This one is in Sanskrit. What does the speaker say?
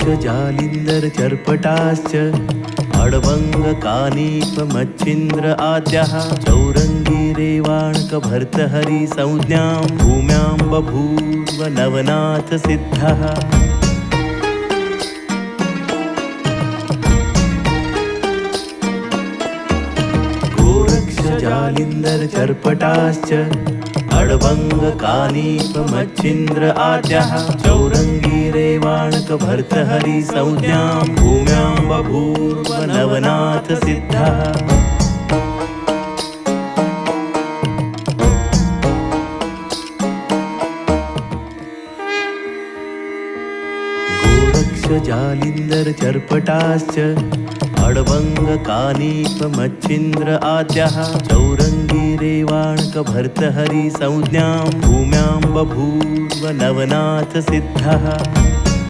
जालिंदर चर्पटाश्च अडवंग कानीप मच्छिंद्र आद्यः चौरंगी रेवाणक भर्तहरि संज्ञां भूम्यां बभूव नवनाथ सिद्धः। गोरक्ष जालिंदर चर्पटाश्च अडवंग कानीप मच्छिंद्र आद्यः चौरंगी रेवाणक भर्तहरि संज्ञां भूम्यां बभूव नवनाथ सिद्धः। गोरक्ष जालिंदर चर्पटाश्च अडवंग कानीप मच्छिंद्र आद्यः चौरंगी रेवाणक भर्तहरि संज्ञां भूम्यां बभूव नवनाथ सिद्धः।